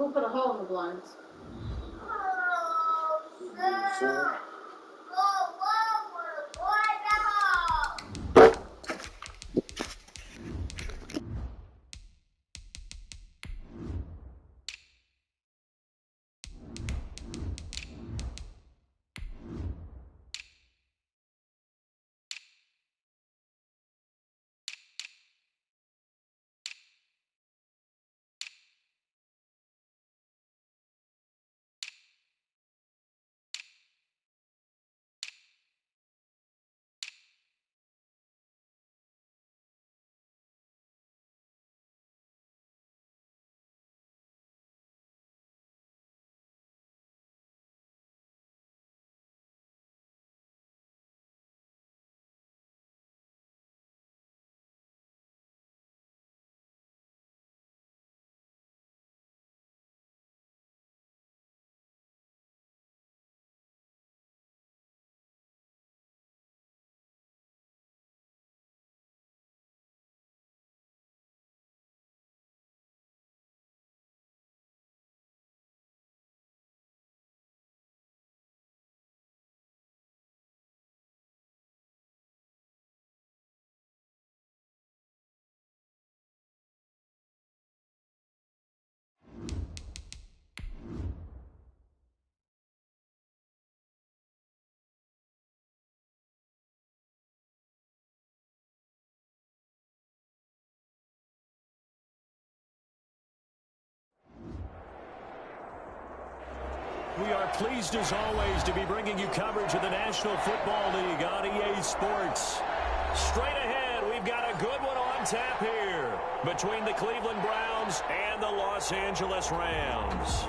Who put a hole in the blinds? Sure. We are pleased, as always, to be bringing you coverage of the National Football League on EA Sports. Straight ahead, we've got a good one on tap here between the Cleveland Browns and the Los Angeles Rams.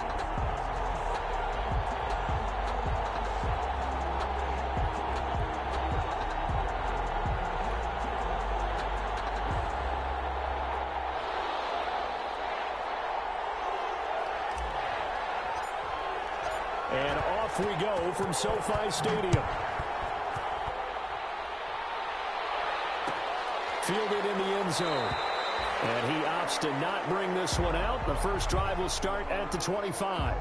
And off we go from SoFi Stadium. Fielded in the end zone. And he opts to not bring this one out. The first drive will start at the 25.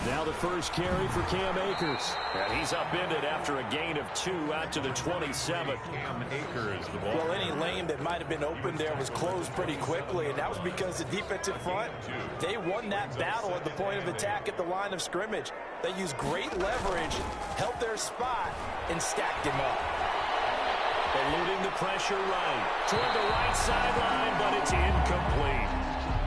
Now the first carry for Cam Akers. And he's upended after a gain of 2 out to the 27. Cam Akers, the ball. Well, any lane that might have been open there was closed pretty quickly, and that was because the defensive front, they won that battle at the point of attack at the line of scrimmage. They used great leverage, held their spot, and stacked him up. Eluding the pressure right. Toward the right sideline, but it's incomplete.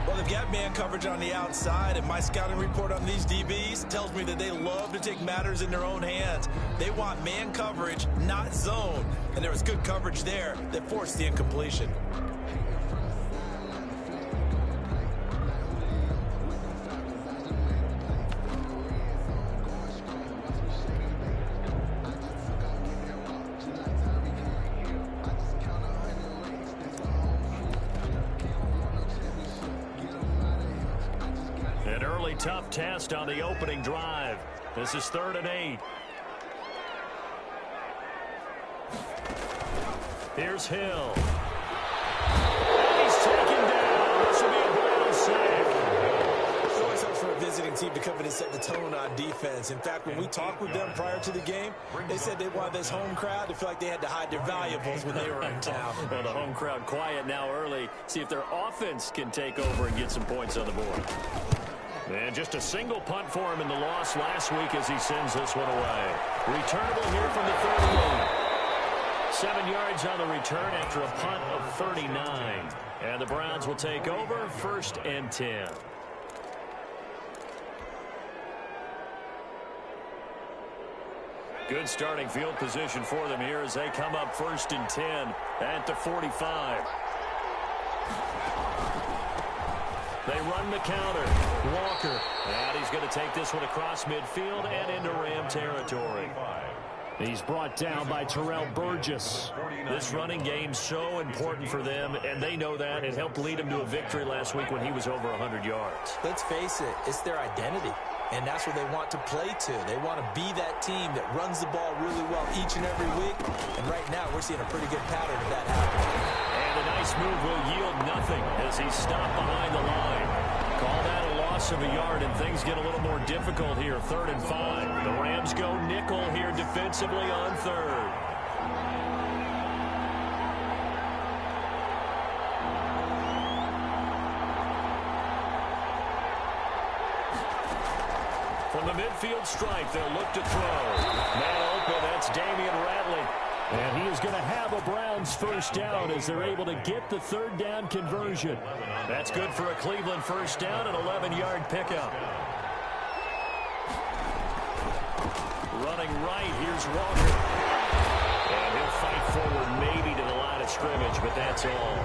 Well, they've got man coverage on the outside, and my scouting report on these DBs tells me that they love to take matters in their own hands. They want man coverage, not zone, and there was good coverage there that forced the incompletion. An early tough test on the opening drive. This is 3rd and 8. Here's Hill. And he's taken down. This will be a Brown sack. It always helps for a visiting team to come in and set the tone on defense. In fact, when we talked with them prior to the game, they said they wanted this home crowd to feel like they had to hide their valuables when they were in town. Well, the home crowd quiet now early. See if their offense can take over and get some points on the board. And just a single punt for him in the loss last week as he sends this one away. Returnable here from the 38. 7 yards on the return after a punt of 39. And the Browns will take over 1st and 10. Good starting field position for them here as they come up 1st and 10 at the 45. They run the counter. Walker. And he's going to take this one across midfield and into Ram territory. He's brought down by Terrell Burgess. This running game's so important for them, and they know that. It helped lead him to a victory last week when he was over 100 yards. Let's face it, it's their identity, and that's what they want to play to. They want to be that team that runs the ball really well each and every week, and right now we're seeing a pretty good pattern of that happening. And a nice move will yield nothing as he's stopped behind the line. Call that a loss of a yard, and things get a little more difficult here. 3rd and 5. The Rams go nickel here defensively on 3rd. From the midfield stripe, they'll look to throw. Man open, that's Damian Ratley. And he is going to have a Browns first down as they're able to get the 3rd down conversion. That's good for a Cleveland first down, an 11-yard pickup. Running right, here's Walker. And he'll fight forward maybe to the line of scrimmage, but that's all.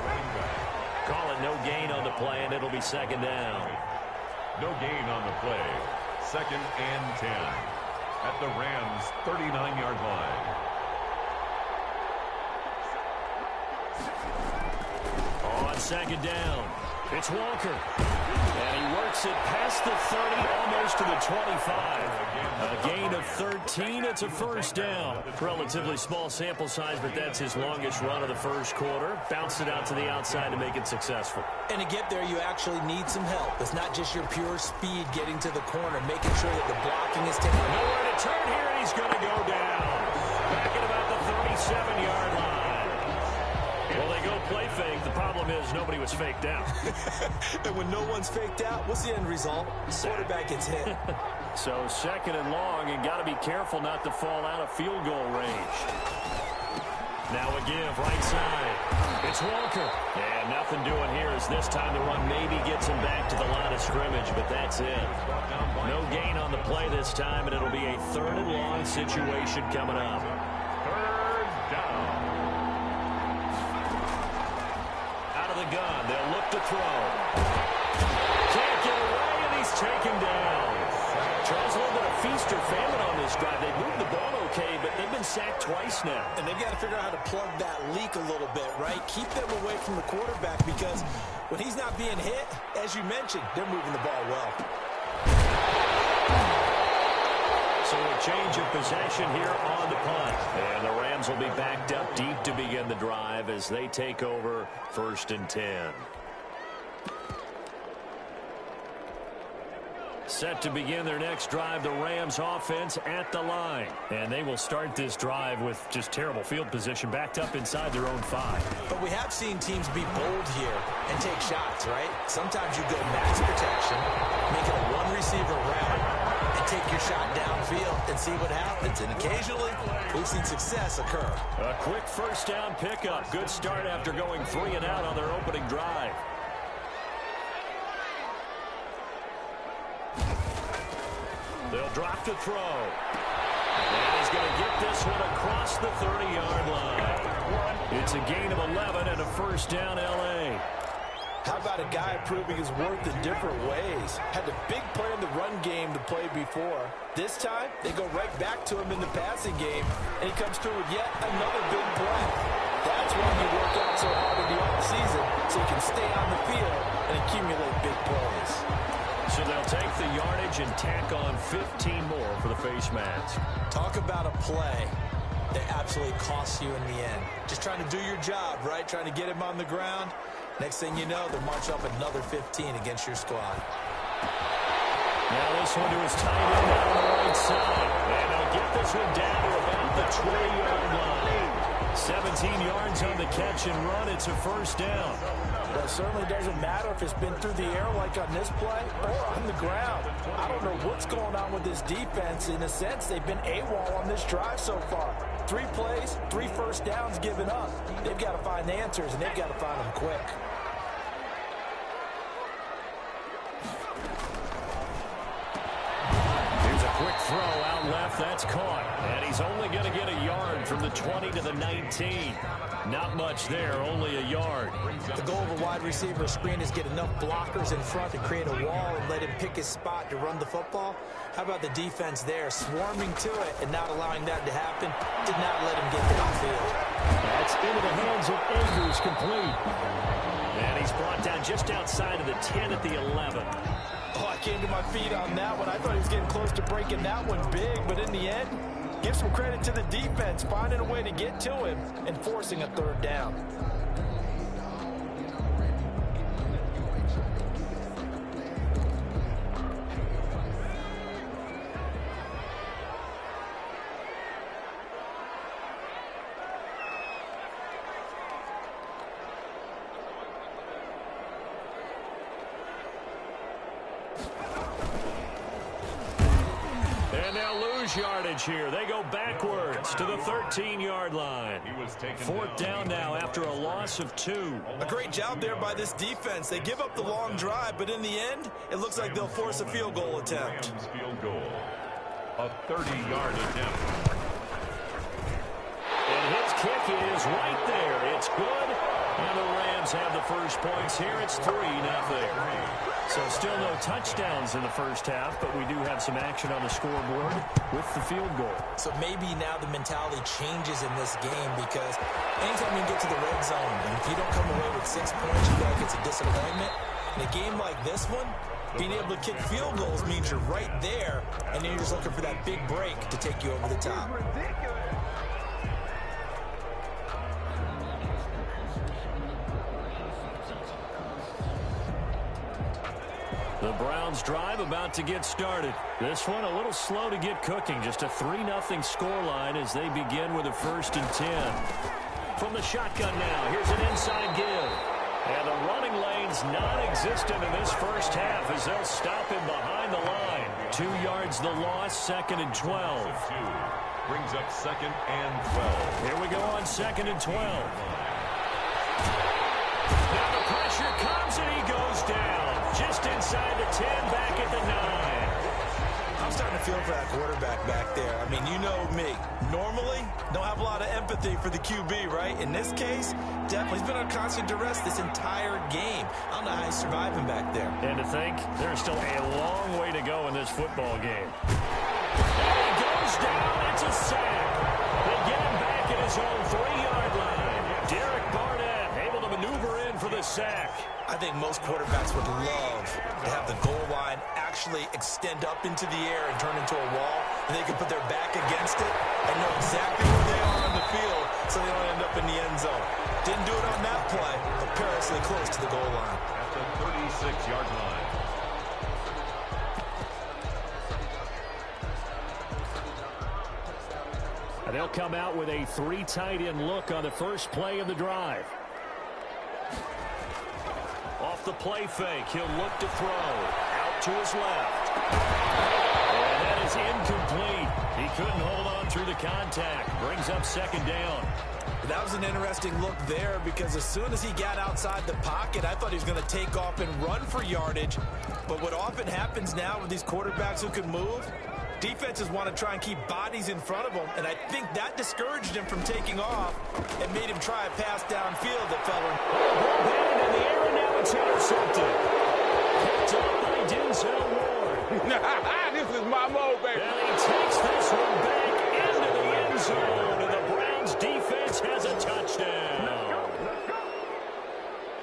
Call it no gain on the play, and it'll be 2nd down. No gain on the play. 2nd and 10 at the Rams' 39-yard line. On 2nd down, it's Walker. And he works it past the 30, almost to the 25. A gain of 13. It's a first down. Relatively small sample size, but that's his longest run of the first quarter. Bounced it out to the outside to make it successful. And to get there, you actually need some help. It's not just your pure speed getting to the corner, making sure that the blocking is taken. Nowhere to turn here, and he's going to go down. Back at about the 37-yard line. Well, they go play fake. The problem is nobody was faked out. And when no one's faked out, what's the end result? Quarterback gets hit. So 2nd and long, and got to be careful not to fall out of field goal range. Now a give, right side. It's Walker. And nothing doing here as this time the run maybe gets him back to the line of scrimmage, but that's it. No gain on the play this time, and it'll be a 3rd and long situation coming up. 3rd down. The gun, they'll look to throw. Can't get away, and he's taken down. Charles, a little bit of feast or famine on this drive. They moved the ball okay, but they've been sacked twice now. And they've got to figure out how to plug that leak a little bit, right? Keep them away from the quarterback because when he's not being hit, as you mentioned, they're moving the ball well. So a change of possession here on the punt. And the Rams will be backed up deep to begin the drive as they take over 1st and 10. Set to begin their next drive, the Rams offense at the line. And they will start this drive with just terrible field position backed up inside their own 5. But we have seen teams be bold here and take shots, right? Sometimes you go max protection, make it a one-receiver route, and take your shot downfield and see what happens. And occasionally, we've seen success occur. A quick first down pickup. Good start after going 3 and out on their opening drive. They'll drop to throw. And he's going to get this one across the 30-yard line. It's a gain of 11 and a first down, L.A. How about a guy proving his worth in different ways? Had a big play in the run game to play before. This time, they go right back to him in the passing game, and he comes through with yet another big play. That's why you work out so hard in the offseason, so you can stay on the field and accumulate big plays. So they'll take the yardage and tack on 15 more for the face mask. Talk about a play that absolutely costs you in the end. Just trying to do your job, right? Trying to get him on the ground. Next thing you know, they'll march up another 15 against your squad. Now this one to his tight end down on the right side. And they'll get this one down to about the 20-yard line. 17 yards on the catch and run. It's a first down. Well, it certainly doesn't matter if it's been through the air like on this play or on the ground. I don't know what's going on with this defense. In a sense, they've been AWOL on this drive so far. 3 plays, 3 first downs given up. They've got to find answers, and they've got to find them quick. Here's a quick throw out left. That's caught. And he's only going to get a yard from the 20 to the 19. Not much there, only a yard. The goal of a wide receiver screen is get enough blockers in front to create a wall and let him pick his spot to run the football. How about the defense there, swarming to it and not allowing that to happen? Did not let him get downfield. That's into the hands of Akers, complete. And he's brought down just outside of the 10 at the 11. Oh, I came to my feet on that one. I thought he was getting close to breaking that one big, but in the end, give some credit to the defense, finding a way to get to him and forcing a third down. Yardage here. They go backwards to the 13-yard line. Fourth down now after a loss of 2. A great job there by this defense. They give up the long drive, but in the end, it looks like they'll force a field goal attempt. Rams field goal. A 30-yard attempt. And his kick is right there. It's good. And the Rams have the first points here. It's 3-0. So still no touchdowns in the first half, but we do have some action on the scoreboard with the field goal. So maybe now the mentality changes in this game because anytime you get to the red zone, and if you don't come away with 6 points, you feel like it's a disappointment. In a game like this one, being able to kick field goals means you're right there, and then you're just looking for that big break to take you over the top. The Browns drive about to get started. This one a little slow to get cooking. Just a 3-0 scoreline as they begin with a 1st and 10. From the shotgun now, here's an inside give. And the running lane's non-existent in this first half as they'll stop him behind the line. 2 yards the loss, 2nd and 12. Brings up 2nd and 12. Here we go on 2nd and 12. Now the pressure comes and he goes down. Just inside the 10, back at the 9. I'm starting to feel for that quarterback back there. I mean, you know me. Normally, don't have a lot of empathy for the QB, right? In this case, definitely he's been on constant duress this entire game. I don't know how he's surviving back there. And to think, there's still a long way to go in this football game. And he goes down. It's a sack. They get him back at his own 3-yard line. Derek Barnett able to maneuver in for the sack. I think most quarterbacks would love to have the goal line actually extend up into the air and turn into a wall, and they can put their back against it and know exactly where they are on the field so they don't end up in the end zone. Didn't do it on that play, but perilously close to the goal line. At the 36-yard line. And they'll come out with a 3 tight end look on the first play of the drive. Off the play fake, he'll look to throw. Out to his left. And that is incomplete. He couldn't hold on through the contact. Brings up 2nd down. That was an interesting look there because as soon as he got outside the pocket, I thought he was going to take off and run for yardage. But what often happens now with these quarterbacks who can move, defenses want to try and keep bodies in front of them, and I think that discouraged him from taking off and made him try a pass downfield that fell in. Batted in the air, and now it's intercepted. Picked up by Denzel Ward. This is my mode, baby. And he takes this one back into the end zone, and the Browns defense has a touchdown.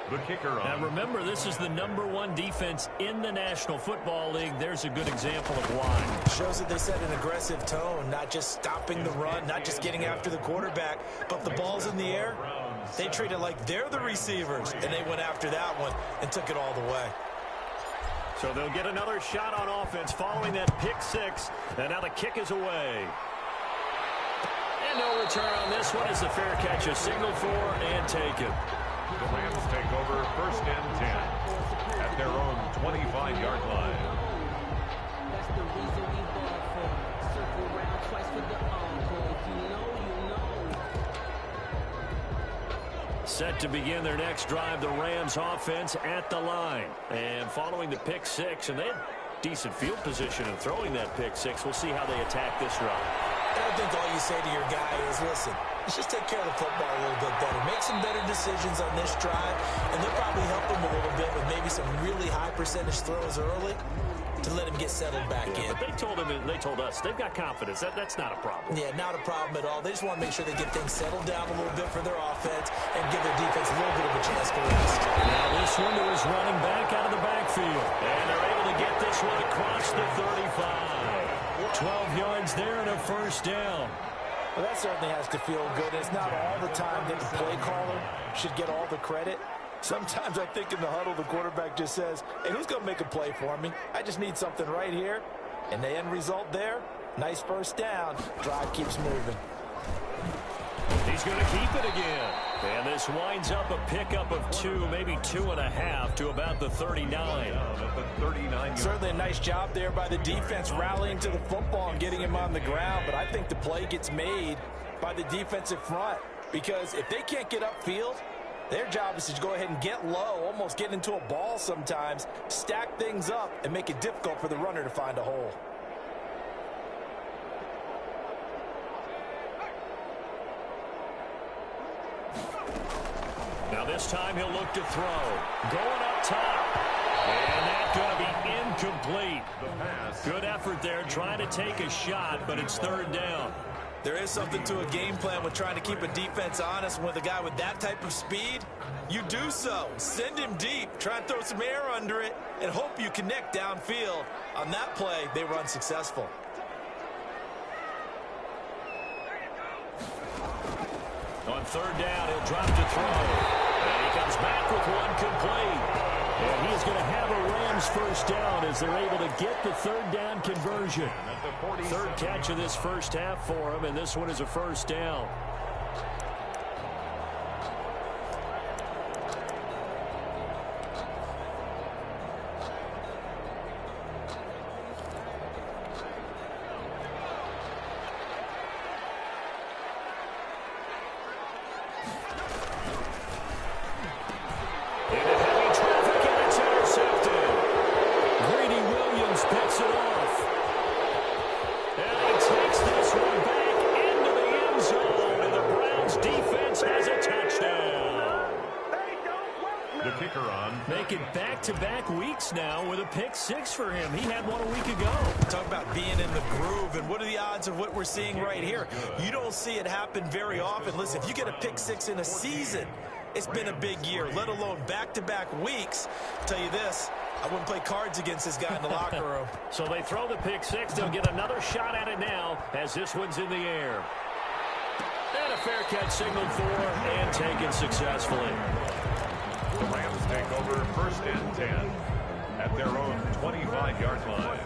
The kicker on. Now remember, this is the #1 defense in the National Football League. There's a good example of why. Shows that they set an aggressive tone, not just stopping the run, not just getting after the quarterback, but if the ball's in the air, they treat it like they're the receivers, and they went after that one and took it all the way. So they'll get another shot on offense following that pick 6, and now the kick is away. And no return on this one as the fair catch is signaled for and taken. The Rams take over 1st and 10 at their own 25-yard line. That's the reason we bought for. Circle around twice with the encore. If you know, you know. Set to begin their next drive, the Rams offense at the line. And following the pick 6, and they had decent field position in throwing that pick 6. We'll see how they attack this run. I think all you say to your guy is, listen, let's just take care of the football a little bit better. Make some better decisions on this drive, and they'll probably help them a little bit with maybe some really high percentage throws early to let him get settled back in. But they told us they've got confidence. That's not a problem. Yeah, not a problem at all. They just want to make sure they get things settled down a little bit for their offense and give their defense a little bit of a chance to rest. Now this window is running back out of the backfield. And they're able to get this one across the 35. 12 yards there and a first down. Well, that certainly has to feel good. It's not all the time that the play caller should get all the credit. Sometimes I think in the huddle, the quarterback just says, hey, who's going to make a play for me? I just need something right here. And the end result there, nice first down. Drive keeps moving. He's going to keep it again. And this winds up a pickup of 2, maybe 2.5 to about the 39. Certainly a nice job there by the defense rallying to the football and getting him on the ground. But I think the play gets made by the defensive front, because if they can't get upfield, their job is to go ahead and get low, almost get into a ball sometimes, stack things up, and make it difficult for the runner to find a hole. Now this time he'll look to throw. Going up top. And that's going to be incomplete. Good effort there trying to take a shot, but it's third down. There is something to a game plan with trying to keep a defense honest. With a guy with that type of speed, you do so. Send him deep. Try and throw some air under it and hope you connect downfield. On that play, they were unsuccessful. On third down, he'll drop to throw. And he comes back with one complete. And he's going to have a Rams first down as they're able to get the third down conversion. Third catch of this first half for him, and this one is a first down. Back-to-back weeks now with a pick six for him. He had one a week ago. Talk about being in the groove, and what are the odds of what we're seeing right here? You don't see it happen very often. Listen, if you get a pick six in a season, it's been a big year, let alone back-to-back weeks. I'll tell you this, I wouldn't play cards against this guy in the locker room. So they throw the pick six. They'll get another shot at it now as this one's in the air. And a fair catch signaled for and taken successfully. The Rams take over first and 10 at their own 25-yard line.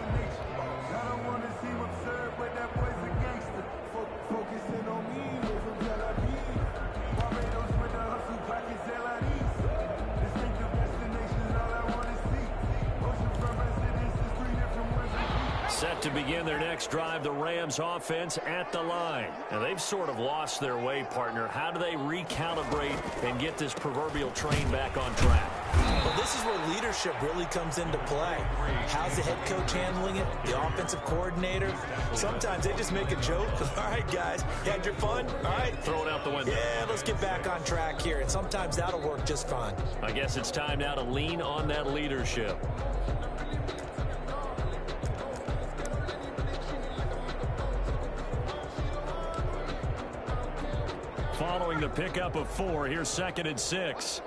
Set to begin their next drive, the Rams offense at the line. And they've sort of lost their way, partner. How do they recalibrate and get this proverbial train back on track? Well, this is where leadership really comes into play. How's the head coach handling it? The offensive coordinator? Sometimes they just make a joke. All right, guys, you had your fun? All right. Throw it out the window. Yeah, let's get back on track here. And sometimes that'll work just fine. I guess it's time now to lean on that leadership. Following the pickup of 4, here's 2nd and 6.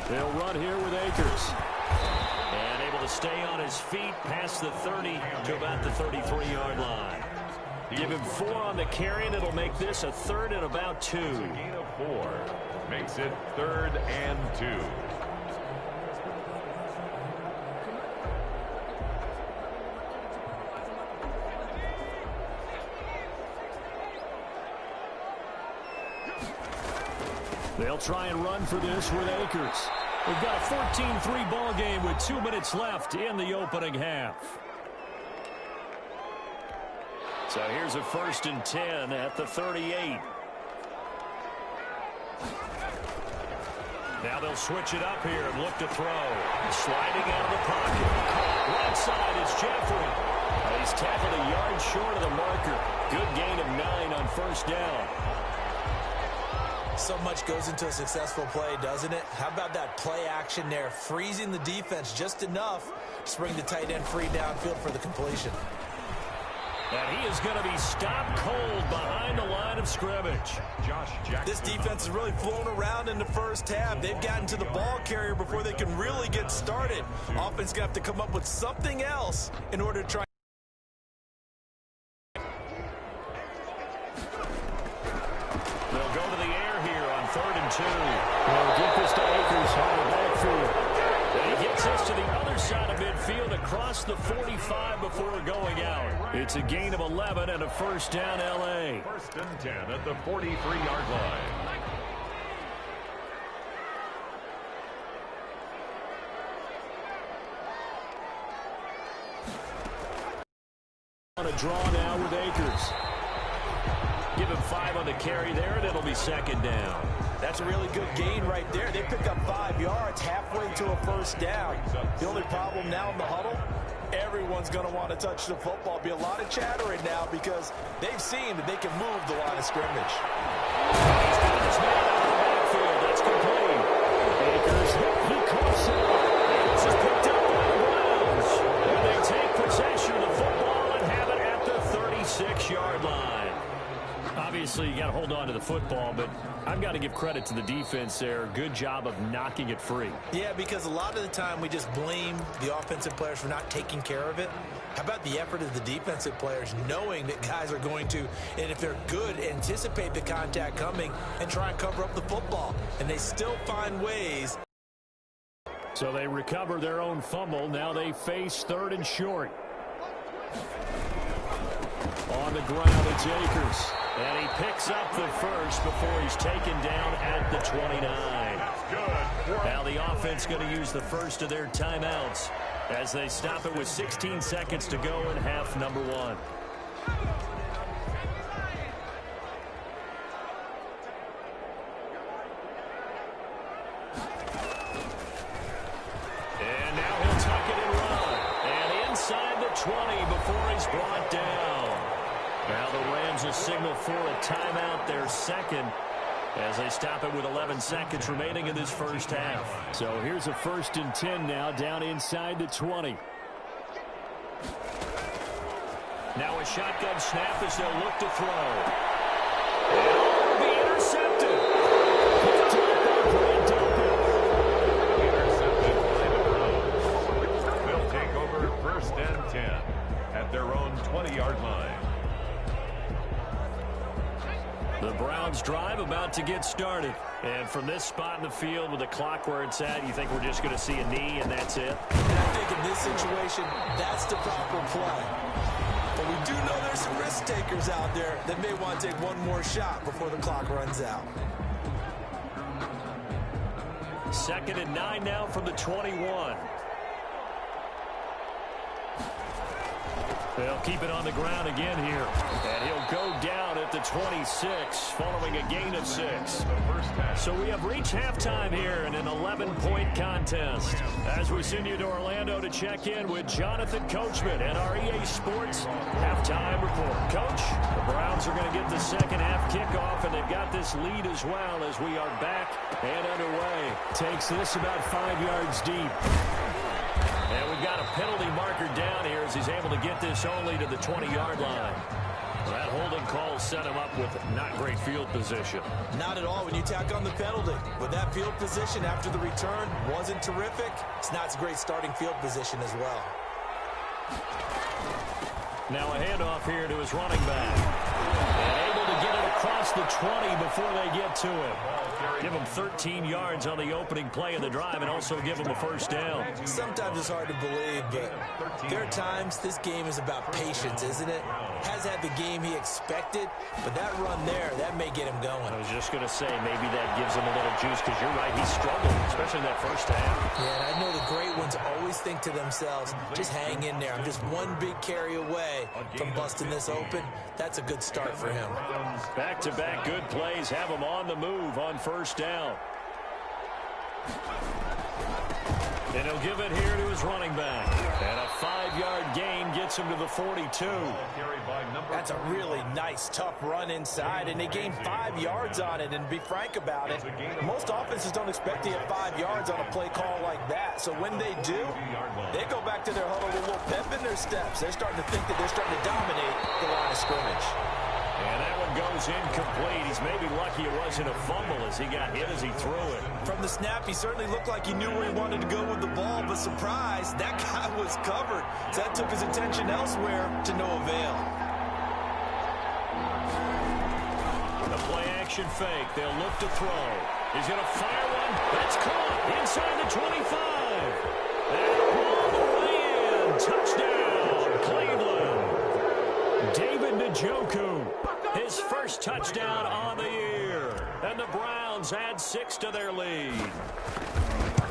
They'll run here with Akers. And able to stay on his feet past the 30 to about the 33-yard line. Give him 4 on the carry, and it'll make this a 3rd and about 2. A gain of 4 makes it 3rd and 2. They'll try and run for this with Akers. We've got a 14-3 ball game with 2 minutes left in the opening half. So here's a 1st and 10 at the 38. Now they'll switch it up here and look to throw. Sliding out of the pocket. Right side is Jeffrey. He's tackled a yard short of the marker. Good gain of 9 on first down. So much goes into a successful play, doesn't it? How about that play action there, freezing the defense just enough to bring the tight end free downfield for the completion. And he is going to be stopped cold behind the line of scrimmage. This defense has really flown around in the first half. They've gotten to the ball carrier before they can really get started. Offense going to have to come up with something else in order to try. They'll go to the air here on 3rd and 2. They'll get this to Akers on the backfield. And he gets us to the other side of midfield across the 45 before going out. It's a gain of 11 and a first down, L.A. 1st and 10 at the 43-yard line. On a draw now with Akers. Give him 5 on the carry there, and it'll be 2nd down. That's a really good gain right there. They pick up 5 yards halfway to a first down. The only problem now in the huddle, everyone's going to want to touch the football. Be a lot of chattering now because they've seen that they can move the line of scrimmage. He's got his man out of the backfield. That's complete. Akers, he coughs it up. This is picked up by the Browns. And they take possession of the football and have it at the 36-yard line. Obviously, you got to hold on to the football, but I've got to give credit to the defense there. Good job of knocking it free. Yeah, because a lot of the time we just blame the offensive players for not taking care of it. How about the effort of the defensive players knowing that guys are going to, and if they're good, anticipate the contact coming and try and cover up the football. And they still find ways. So they recover their own fumble. Now they face 3rd and short. On the ground, it's Akers. And he picks up the first before he's taken down at the 29. Now the offense going to use the first of their timeouts as they stop it with 16 seconds to go in half number 1. And now he'll tuck it and run. And inside the 20 before he's brought down. Now the Rams will signal for a timeout, their second, as they stop it with 11 seconds remaining in this first half. So here's a 1st and 10 now down inside the 20. Now a shotgun snap as they'll look to throw. And it'll be intercepted. They'll take over 1st and 10 at their own 20-yard line. The Browns drive about to get started. And from this spot in the field with the clock where it's at, you think we're just going to see a knee and that's it? And I think in this situation, that's the proper play. But we do know there's some risk takers out there that may want to take one more shot before the clock runs out. 2nd and 9 now from the 21. They'll keep it on the ground again here. And he'll go down at the 26 following a gain of 6. So we have reached halftime here in an 11-point contest. As we send you to Orlando to check in with Jonathan Coachman and our EA Sports halftime report. Coach, the Browns are going to get the second half kickoff, and they've got this lead as well as we are back and underway. Takes this about 5 yards deep. And we've got a penalty marker down here as he's able to get this only to the 20-yard line. That holding call set him up with not great field position. Not at all when you tack on the penalty. But that field position after the return wasn't terrific. It's not a great starting field position as well. Now a handoff here to his running back. And able to get it across the 20 before they get to him. Give him 13 yards on the opening play of the drive and also give him a first down. Sometimes it's hard to believe, but there are times this game is about patience, isn't it? Has had the game he expected, but that run there, that may get him going. I was just going to say, maybe that gives him a little juice because you're right, he struggled, especially in that first half. Yeah, and I know the great ones always think to themselves, just hang in there. I'm just one big carry away from busting this open. That's a good start for him. Back-to-back good plays have him on the move on first down. And he'll give it here to his running back. And a 5-yard gain gets him to the 42. That's a really nice, tough run inside, and they gained 5 yards on it. And to be frank about it, most offenses don't expect to get 5 yards on a play call like that. So when they do, they go back to their huddle with a little pep in their steps. They're starting to think that they're starting to dominate the line of scrimmage. And that one goes incomplete. He's maybe lucky it wasn't a fumble as he got hit as he threw it. From the snap, he certainly looked like he knew where he wanted to go with the ball, but surprise, that guy was covered. So that took his attention elsewhere to no avail. The play-action fake. They'll look to throw. He's going to fire one. That's caught inside the 25. And all the way in. Touchdown, Cleveland. David Njoku, his first touchdown on the year. And the Browns add 6 to their lead.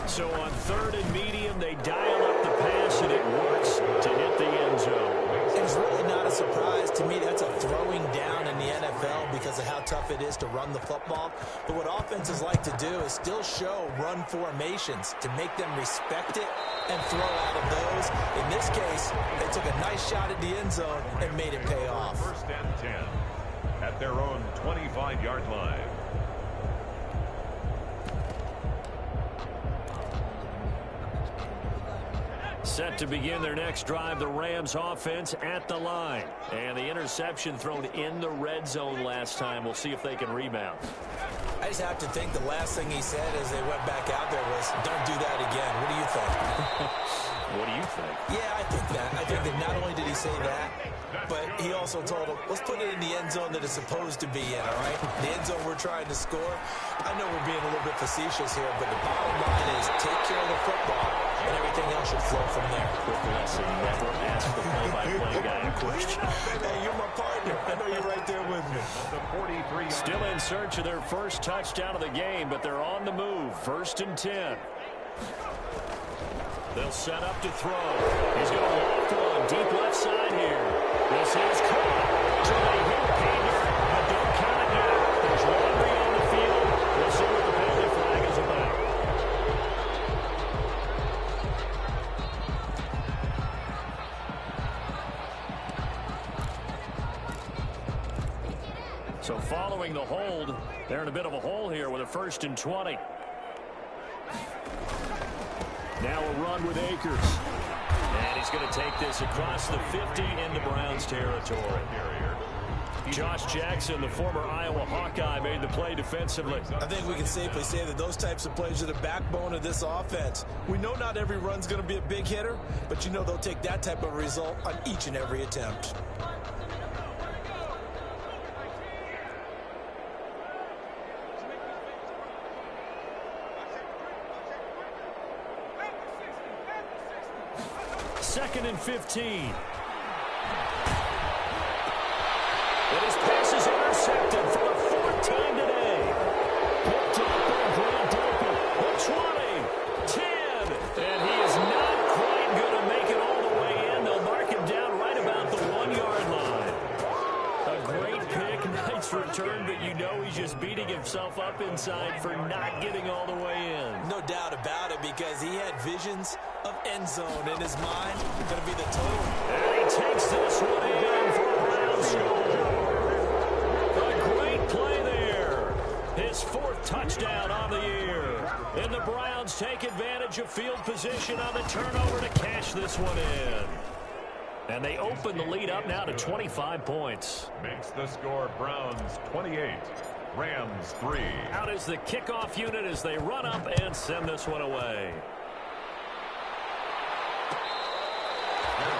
So on 3rd and medium, they dial up the pass, and it works to hit the end zone. It's really not a surprise to me. That's a throwing down in the NFL because of how tough it is to run the football. But what offenses like to do is still show run formations to make them respect it and throw out of those. In this case, they took a nice shot at the end zone and made it pay off. 1st and 10 at their own 25-yard line. Set to begin their next drive, the Rams offense at the line. And the interception thrown in the red zone last time. We'll see if they can rebound. I just have to think the last thing he said as they went back out there was, don't do that again. What do you think? What do you think? Yeah, I think that. I think that not only did he say that, but he also told him, let's put it in the end zone that it's supposed to be in, all right? The end zone we're trying to score. I know we're being a little bit facetious here, but the bottom line is take care of the football, and everything else should flow from there. Quick lesson, never ask the play-by-play guy a question. Hey, you're my partner. I know you're right there with me. Still in search of their first touchdown of the game, but they're on the move. 1st and 10. They'll set up to throw. He's going to loft one deep left side here. This is caught. So they hit Payner, but don't count it now. There's laundry on the field. We'll see what the penalty flag is about. So following the hold, they're in a bit of a hole here with a 1st and 20. Now a run with Akers. And he's going to take this across the 50 into Browns territory. Josh Jackson, the former Iowa Hawkeye, made the play defensively. I think we can safely say that those types of plays are the backbone of this offense. We know not every run's going to be a big hitter, but you know they'll take that type of result on each and every attempt. Second and 15. And his pass is intercepted for the 4th time today. Picked up by Grant Delpit. The 20, 10. And he is not quite going to make it all the way in. They'll mark him down right about the 1-yard line. A great pick, nice return, but you know he's just beating himself up inside for not getting all the way in. No doubt about it, because he had visions of end zone in his mind. Going to be the total. And he takes this one in for a Browns score. A great play there. His 4th touchdown on the year. And the Browns take advantage of field position on the turnover to cash this one in. And they open the lead up now to 25 points. Makes the score Browns 28, Rams 3. Out is the kickoff unit as they run up and send this one away.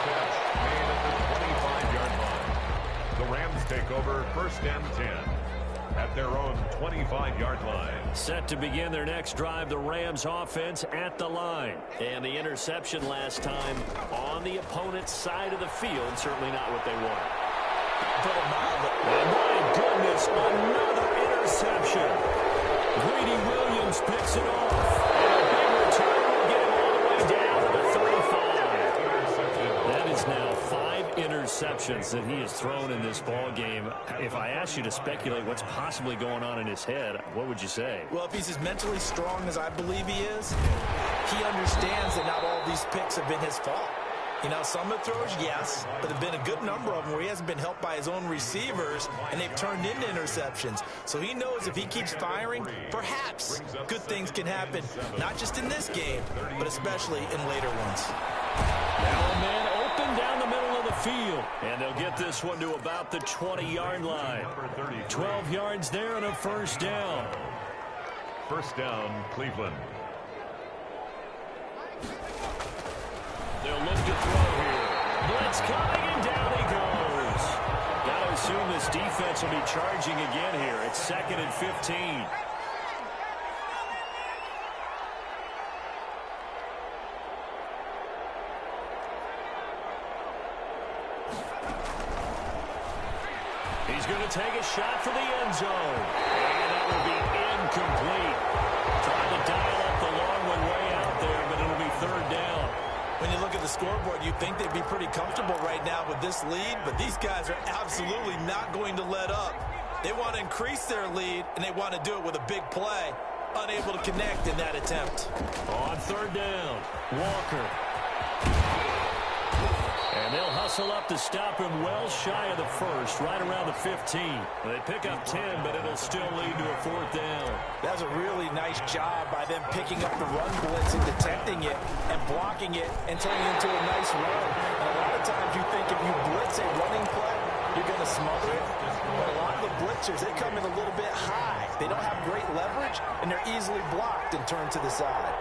Catch made at the 25-yard line. The Rams take over 1st and 10 at their own 25-yard line. Set to begin their next drive, the Rams offense at the line. And the interception last time on the opponent's side of the field, certainly not what they want. And my goodness, another interception. Greedy Williams picks it off. And a big return will get him all the way down to the 35. That is now 5 interceptions that he has thrown in this ball game. If I asked you to speculate what's possibly going on in his head, what would you say? Well, if he's as mentally strong as I believe he is, he understands that not all these picks have been his fault. You know, some of the throws, yes, but there have been a good number of them where he hasn't been helped by his own receivers, and they've turned into interceptions. So he knows if he keeps firing, perhaps good things can happen, not just in this game, but especially in later ones. Now a man open down the middle of the field, and they'll get this one to about the 20-yard line. 12 yards there and a first down. First down, Cleveland. They'll look to throw here. Blitz coming, and down he goes. Got to assume this defense will be charging again here. It's 2nd and 15. He's going to take a shot for the end zone. And that will be incomplete. Trying to dial up the long one way out there, but it'll be third down. When you look at the scoreboard, you'd think they'd be pretty comfortable right now with this lead, but these guys are absolutely not going to let up. They want to increase their lead, and they want to do it with a big play. Unable to connect in that attempt. On third down, Walker. And they'll hustle up to stop him well shy of the first, right around the 15. They pick up 10, but it'll still lead to a fourth down. That's a really nice job by them picking up the run blitz and detecting it and blocking it and turning it into a nice run. And a lot of times you think if you blitz a running play, you're going to smother it. But a lot of the blitzers, they come in a little bit high. They don't have great leverage, and they're easily blocked and turned to the side.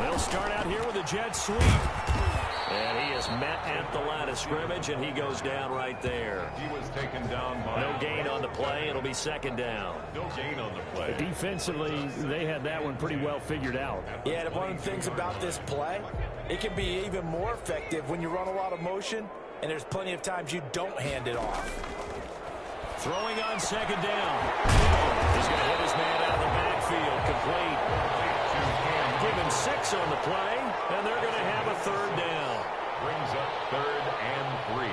They'll start out here with a jet sweep. And he is met at the line of scrimmage, and he goes down right there. He was taken down by... No gain on the play. It'll be second down. No gain on the play. Defensively, they had that one pretty well figured out. Yeah, and one of the things about this play, it can be even more effective when you run a lot of motion, and there's plenty of times you don't hand it off. Throwing on second down. He's going to hit his man out of the backfield. Complete. Give him 6 on the play, and they're going to have a third down. Brings up 3rd and 3.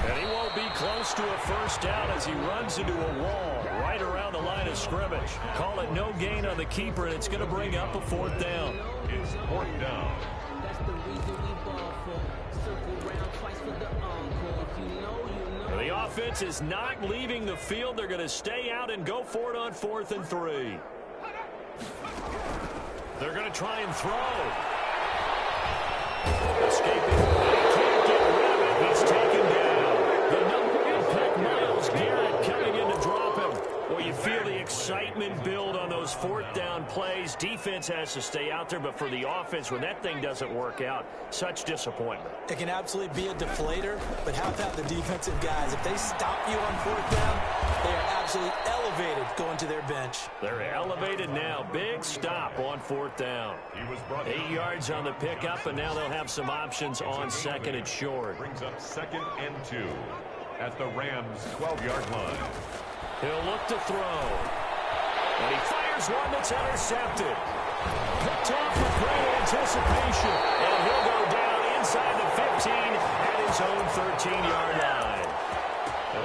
And he won't be close to a first down as he runs into a wall right around the line of scrimmage. Call it no gain on the keeper, and it's going to bring up a fourth down. It's 4th down. That's the reason we ball for. Circle round twice for the encore. If you know, you know. The offense is not leaving the field. They're going to stay out and go for it on 4th and 3. They're going to try and throw. Escaping. Can't get rid of it. He's taken down. The number 1 pick, Myles Garrett, coming in to drop him. Well, you feel the excitement build on those 4th down plays. Defense has to stay out there, but for the offense, when that thing doesn't work out, such disappointment. It can absolutely be a deflator, but how about the defensive guys? If they stop you on 4th down, they are absolutely elevated going to their bench. They're elevated now. Big stop on 4th down. He was brought 8 yards on the pickup, and now they'll have some options on 2nd and short. Brings up 2nd and 2 at the Rams' 12-yard line. He'll look to throw. And he fires one that's intercepted. Picked off with great anticipation. And he'll go down inside the 15 at his own 13-yard line.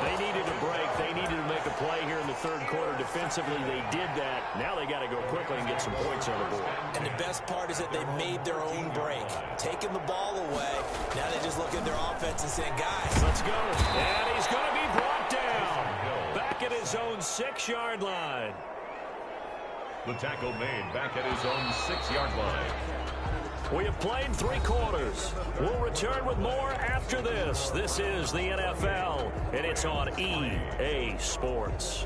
They needed a break. They needed to make a play here in the 3rd quarter. Defensively, they did that. Now they got to go quickly and get some points on the board. And the best part is that they made their own break. Taking the ball away. Now they just look at their offense and saying, guys, let's go. And he's going to be brought down. Back at his own 6-yard line. The tackle made back at his own 6-yard line. We have played 3 quarters. We'll return with more after this. This is the NFL, and it's on EA Sports.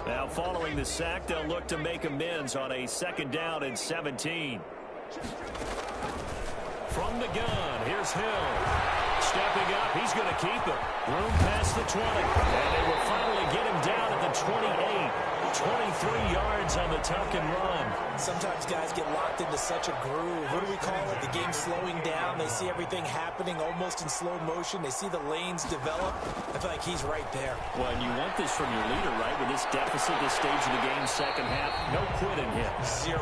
Now, following the sack, they'll look to make amends on a 2nd down and 17. From the gun, here's Hill. Stepping up, he's going to keep it. Room past the 20. And they will finally get him down at the 28. 23 yards on the tuck and run. Sometimes guys get locked into such a groove. What do we call it? The game's slowing down. They see everything happening almost in slow motion. They see the lanes develop. I feel like he's right there. Well, and you want this from your leader, right? With this deficit, this stage of the game, 2nd half, no quitting him. 0.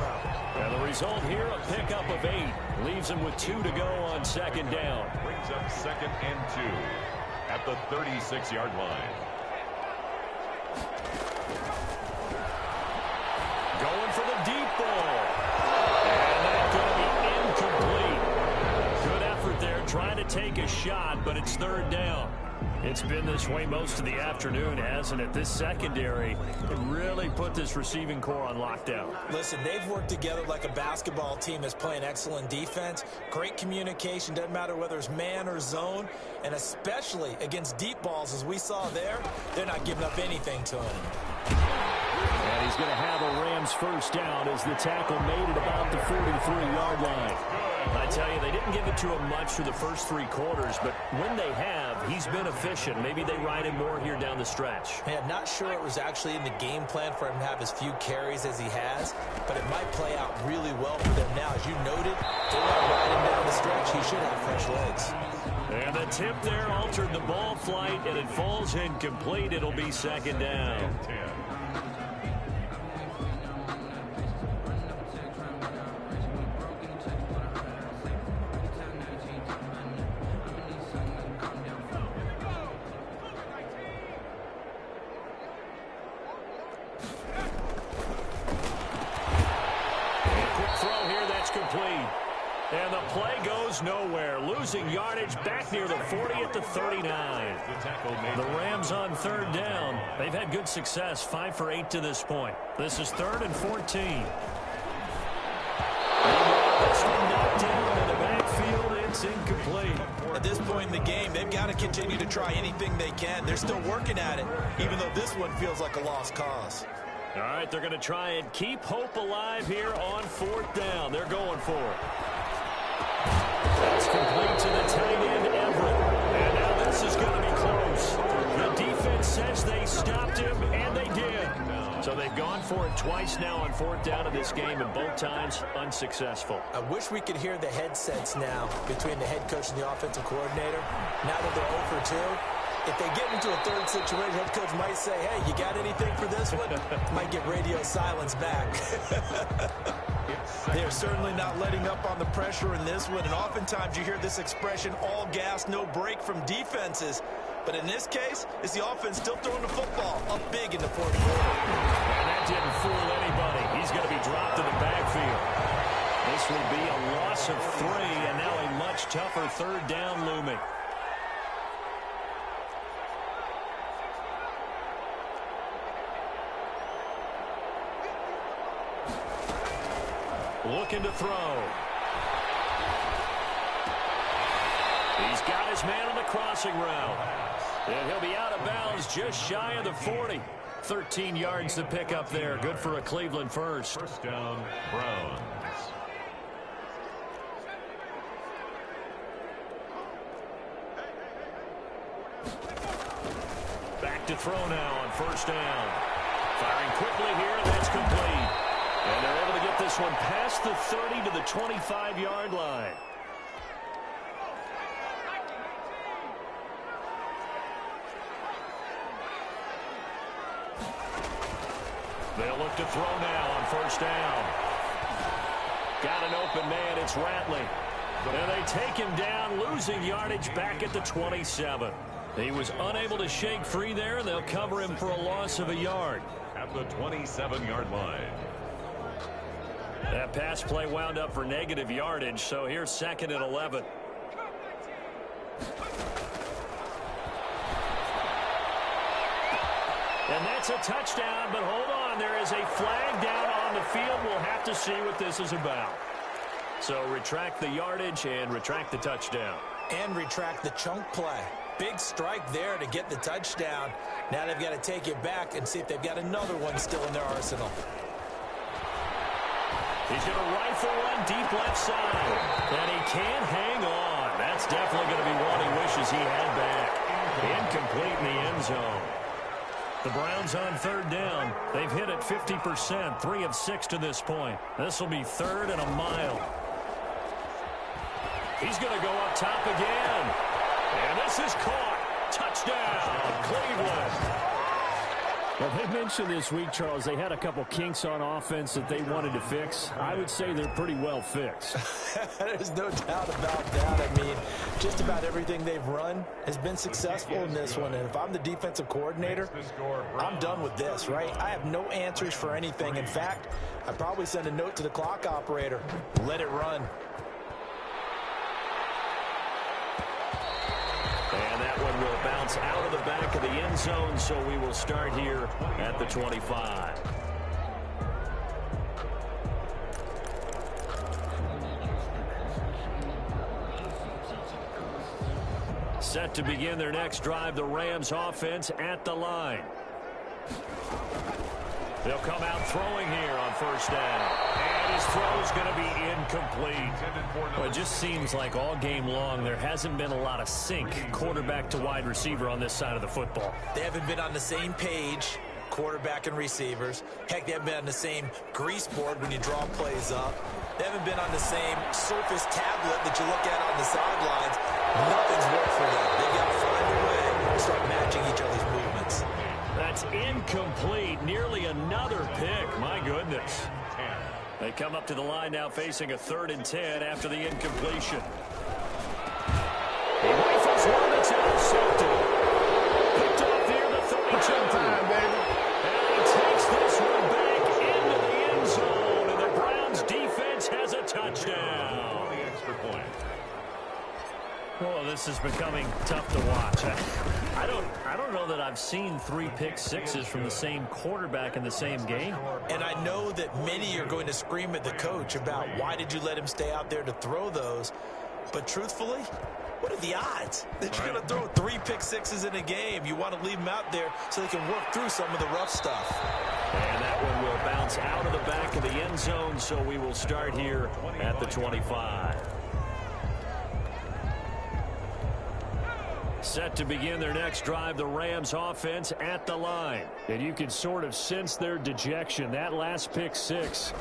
And the result here, a pickup of 8. Leaves him with 2 to go on 2nd down. Brings up 2nd and 2 at the 36-yard line. but it's third down. It's been this way most of the afternoon, hasn't it? This secondary really put this receiving core on lockdown. Listen, they've worked together like a basketball team that's playing excellent defense. Great communication, doesn't matter whether it's man or zone, and especially against deep balls, as we saw there, they're not giving up anything to him. And he's going to have a Rams first down as the tackle made it about the 43-yard line. I tell you, they didn't give it to him much through the first 3 quarters, but when they have, he's been efficient. Maybe they ride him more here down the stretch. Man, I'm not sure it was actually in the game plan for him to have as few carries as he has, but it might play out really well for them now. As you noted, they want to ride him down the stretch. He should have fresh legs. And the tip there altered the ball flight, and it falls incomplete. It'll be second down. And the play goes nowhere. Losing yardage back near the 40 at the 39. The Rams on third down. They've had good success, 5 for 8 to this point. This is 3rd and 14. This one knocked down in the backfield. It's incomplete. At this point in the game, they've got to continue to try anything they can. They're still working at it, even though this one feels like a lost cause. All right, they're going to try and keep hope alive here on 4th down. They're going for it. That's complete to the tight end, Everett. And now this is going to be close. The defense says they stopped him, and they did. So they've gone for it twice now on 4th down of this game, and both times unsuccessful. I wish we could hear the headsets now between the head coach and the offensive coordinator. Now that they're 0 for 2, if they get into a third situation, head coach might say, hey, you got anything for this one? Might get radio silence back. They're certainly not letting up on the pressure in this one, and oftentimes you hear this expression, all gas, no break from defenses. But in this case, it's the offense still throwing the football up big in the 4th quarter. And that didn't fool anybody. He's going to be dropped in the backfield. This will be a loss of 3, and now a much tougher 3rd down looming. Looking to throw. He's got his man on the crossing route. And he'll be out of bounds just shy of the 40. 13 yards to pick up there. Good for a Cleveland first. First down, Browns. Back to throw now on 1st down. Firing quickly here, that's complete. And they're able to get this one past the 30 to the 25-yard line. They'll look to throw now on 1st down. Got an open man, it's Ratley. And they take him down, losing yardage back at the 27. He was unable to shake free there, and they'll cover him for a loss of a yard. At the 27-yard line. That pass play wound up for negative yardage, so here's 2nd and 11. And that's a touchdown, but hold on. There is a flag down on the field. We'll have to see what this is about. So retract the yardage and retract the touchdown. And retract the chunk play. Big strike there to get the touchdown. Now they've got to take it back and see if they've got another one still in their arsenal. He's going to rifle one deep left side. And he can't hang on. That's definitely going to be one he wishes he had back. Incomplete in the end zone. The Browns on 3rd down. They've hit it 50%, 3 of 6 to this point. This will be 3rd and a mile. He's going to go up top again. And this is caught. Touchdown, Cleveland. Well, they mentioned this week, Charles, they had a couple kinks on offense that they wanted to fix. I would say they're pretty well fixed. There's no doubt about that. I mean, just about everything they've run has been successful in this one. And if I'm the defensive coordinator, I'm done with this, right? I have no answers for anything. In fact, I'd probably send a note to the clock operator. Let it run. will bounce out of the back of the end zone, so we will start here at the 25. Set to begin their next drive, the Rams offense at the line. They'll come out throwing here on first down. And his throw is going to be incomplete. Well, it just seems like all game long there hasn't been a lot of sync quarterback to wide receiver on this side of the football. They haven't been on the same page, quarterback and receivers. Heck, they haven't been on the same grease board when you draw plays up. They haven't been on the same Surface tablet that you look at on the sidelines. Nothing's worked for them. They've got to find a way to start matching each other's movements. That's incomplete. Nearly another pick. My goodness. They come up to the line now facing a 3rd and 10 after the incompletion. He rifles one that's intercepted. Picked off near the 32. And he takes this one back into the end zone. And the Browns defense has a touchdown. The extra point. Oh, this is becoming tough to watch. I don't know that I've seen 3 pick-sixes from the same quarterback in the same game. And I know that many are going to scream at the coach about why did you let him stay out there to throw those. But truthfully, what are the odds that you're going to throw 3 pick-sixes in a game? You want to leave them out there so they can work through some of the rough stuff. And that one will bounce out of the back of the end zone, so we will start here at the 25. Set to begin their next drive, the Rams offense at the line. And you can sort of sense their dejection. That last pick-6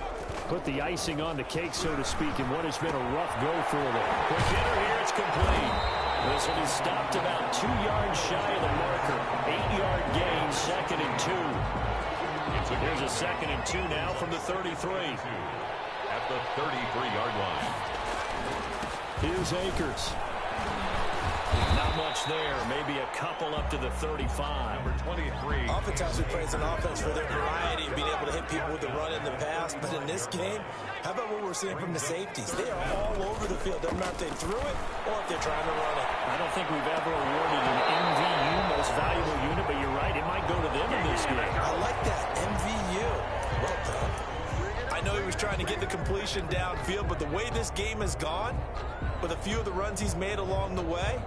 put the icing on the cake, so to speak, in what has been a rough go for them. Quick hitter here, it's complete. This one is stopped about 2 yards shy of the marker. 8-yard gain, 2nd and 2. Here's a 2nd and 2 now from the 33. At the 33-yard line. Here's Akers. Not much there. Maybe a couple up to the 35. Number 23. Oftentimes we praise an offense for their variety of being able to hit people with the run in the pass. But in this game, how about what we're seeing from the safeties? They are all over the field. Doesn't matter if they threw it or if they're trying to run it. I don't think we've ever awarded an MVU, most valuable unit, but you're right. It might go to them in this game. I like that. MVU. Well done. I know he was trying to get the completion downfield, but the way this game has gone, with a few of the runs he's made along the way,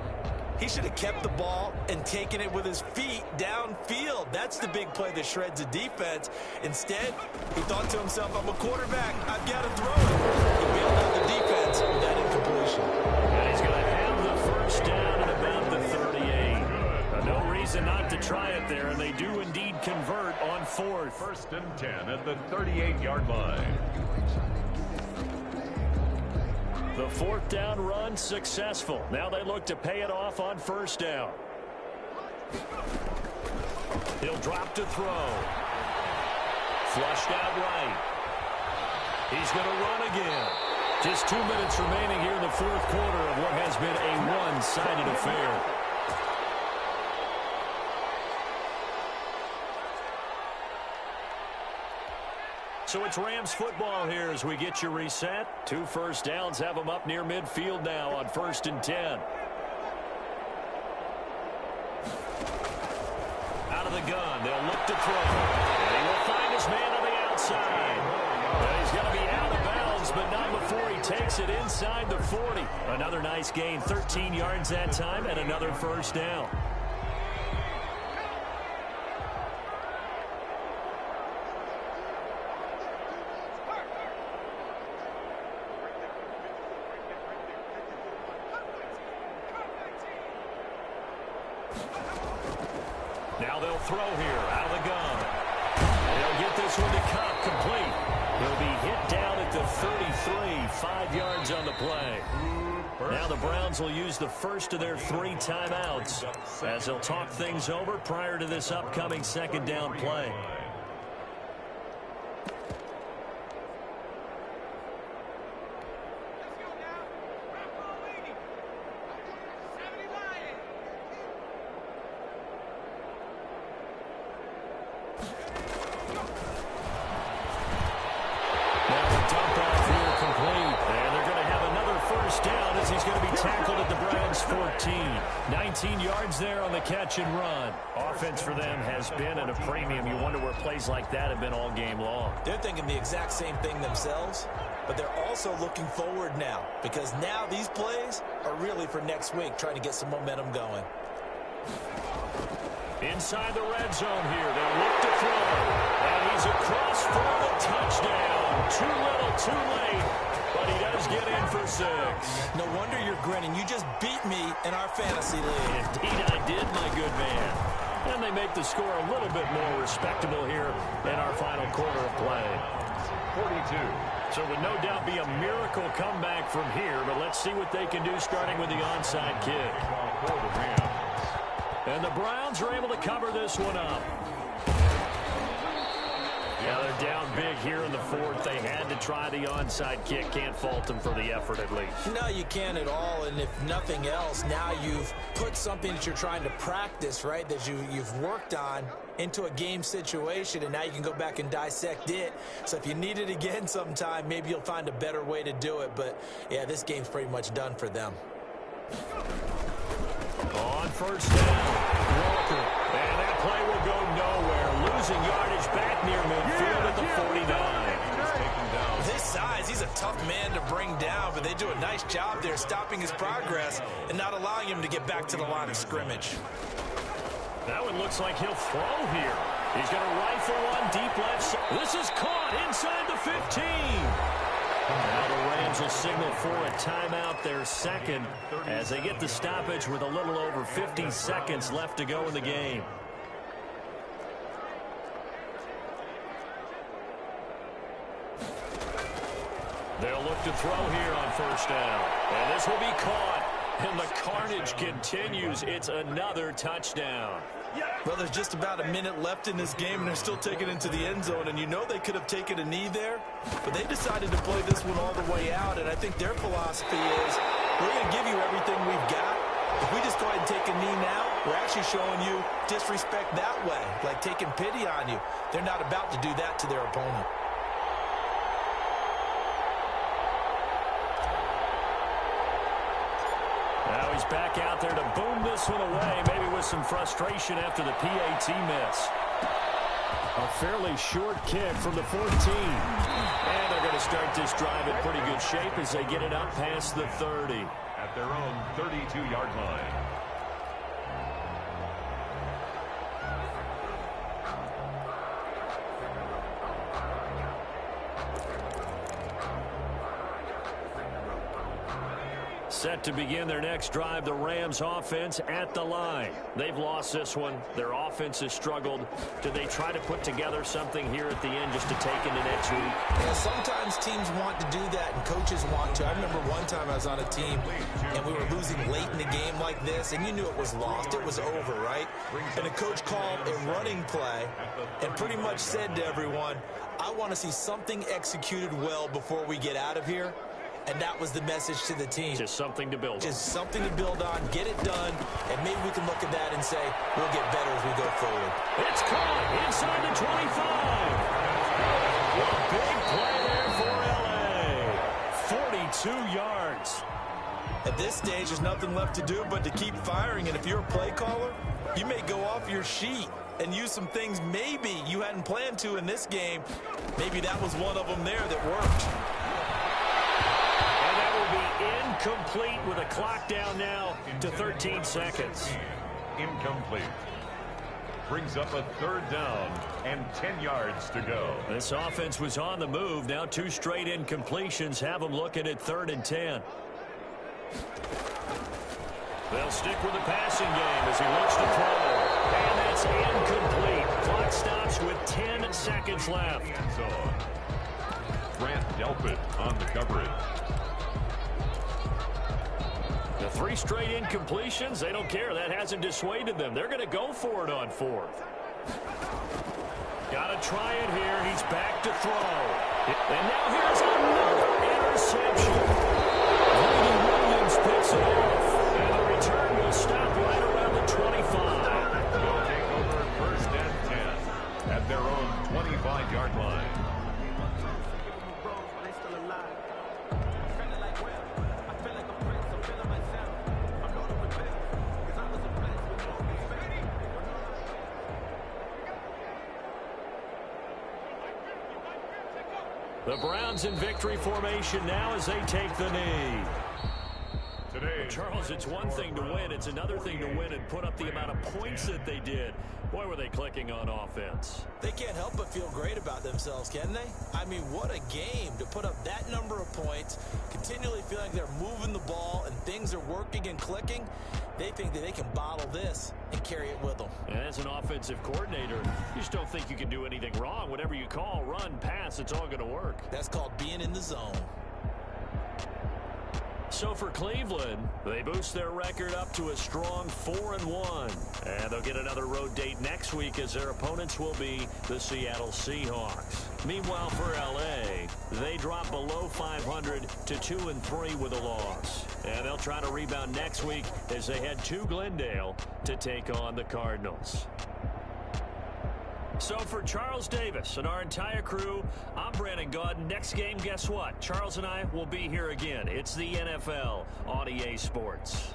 he should have kept the ball and taken it with his feet downfield. That's the big play that shreds a defense. Instead, he thought to himself, I'm a quarterback. I've got to throw it. He bailed out the defense with that incompletion. And he's going to have the first down at about the 38. No reason not to try it there, and they do indeed convert on 4th. 1st and 10 at the 38-yard line. The 4th down run successful. Now they look to pay it off on 1st down. He'll drop to throw. Flushed out right. He's going to run again. Just 2 minutes remaining here in the 4th quarter of what has been a one-sided affair. So it's Rams football here as we get you reset. 2 first downs have them up near midfield now on 1st and 10. Out of the gun, they'll look to throw. And he will find his man on the outside. And he's going to be out of bounds, but not before he takes it inside the 40. Another nice gain, 13 yards that time, and another first down. Now they'll throw here out of the gun. They'll get this one to Cup complete. He'll be hit down at the 33, 5 yards on the play. Now the Browns will use the first of their 3 timeouts as they'll talk things over prior to this upcoming 2nd down play. Browns 14. 19 yards there on the catch and run. Offense for them has been at a premium. You wonder where plays like that have been all game long. They're thinking the exact same thing themselves, but they're also looking forward now because now these plays are really for next week, trying to get some momentum going. Inside the red zone here. They'll look to throw. And he's across for the touchdown. Too little, too late. But he does get in for 6. No wonder you're grinning. You just beat me in our fantasy league. Indeed I did, my good man. And they make the score a little bit more respectable here in our final quarter of play. 42. So it would no doubt be a miracle comeback from here, but let's see what they can do starting with the onside kick. For the Rams. And the Browns are able to cover this one up. Yeah, they're down big here in the 4th. They had to try the onside kick. Can't fault them for the effort at least. No, you can't at all. And if nothing else, now you've put something that you're trying to practice, right, that you've worked on into a game situation, and now you can go back and dissect it. So if you need it again sometime, maybe you'll find a better way to do it. But, yeah, this game's pretty much done for them. On first down, Walker. And that play will go nowhere. Losing yardage back near midfield at the 49. This size, he's a tough man to bring down, but they do a nice job there stopping his progress and not allowing him to get back to the line of scrimmage. That one looks like he'll throw here. He's going to rifle one deep left side. This is caught inside the 15. Now the Rams will signal for a timeout, their second, as they get the stoppage with a little over 50 seconds left to go in the game. They'll look to throw here on first down. And this will be caught. And the carnage continues. It's another touchdown. Well, there's just about a minute left in this game, and they're still taking it into the end zone. And you know they could have taken a knee there, but they decided to play this one all the way out. And I think their philosophy is, we're going to give you everything we've got. If we just go ahead and take a knee now, we're actually showing you disrespect that way, like taking pity on you. They're not about to do that to their opponent. Now he's back out there to boom this one away, maybe with some frustration after the PAT miss. A fairly short kick from the 14. And they're going to start this drive in pretty good shape as they get it up past the 30. At their own 32-yard line. Set to begin their next drive, the Rams offense at the line. They've lost this one. Their offense has struggled. Do they try to put together something here at the end just to take into next week? Yeah, sometimes teams want to do that and coaches want to. I remember one time I was on a team and we were losing late in the game like this, and you knew it was lost. It was over, right? And the coach called a running play and pretty much said to everyone, I want to see something executed well before we get out of here. And that was the message to the team. Just something to build on. Just something to build on, get it done, and maybe we can look at that and say, we'll get better as we go forward. It's caught inside the 25. A big play there for L.A. 42 yards. At this stage, there's nothing left to do but to keep firing. And if you're a play caller, you may go off your sheet and use some things maybe you hadn't planned to in this game. Maybe that was one of them there that worked. Incomplete with a clock down now to 13 seconds. Incomplete. Brings up a third down and 10 yards to go. This offense was on the move. Now 2 straight incompletions have them looking at 3rd and 10. They'll stick with the passing game as he looks to throw. And that's incomplete. Clock stops with 10 seconds left. Grant Delpit on the coverage. The 3 straight incompletions, they don't care. That hasn't dissuaded them. They're going to go for it on 4th. Got to try it here. He's back to throw. And now here's another interception. Brady Williams picks it off. And the return will stop right around the 25. They'll take over 1st and 10 at their own 25-yard line. The Browns in victory formation now as they take the knee. Today, Charles, it's one thing to win. It's another thing to win and put up the amount of points that they did. Boy, were they clicking on offense. They can't help but feel great about themselves, can they? I mean, what a game to put up that number of points, continually feel like they're moving the ball and things are working and clicking. They think that they can bottle this and carry it with them. And as an offensive coordinator, you just don't think you can do anything wrong. Whatever you call, run, pass, it's all going to work. That's called being in the zone. So for Cleveland, they boost their record up to a strong 4-1. And they'll get another road date next week as their opponents will be the Seattle Seahawks. Meanwhile, for L.A., they drop below 500 to 2-3 with a loss. And they'll try to rebound next week as they head to Glendale to take on the Cardinals. So for Charles Davis and our entire crew, I'm Brandon Gaudin. Next game, guess what? Charles and I will be here again. It's the NFL on EA Sports.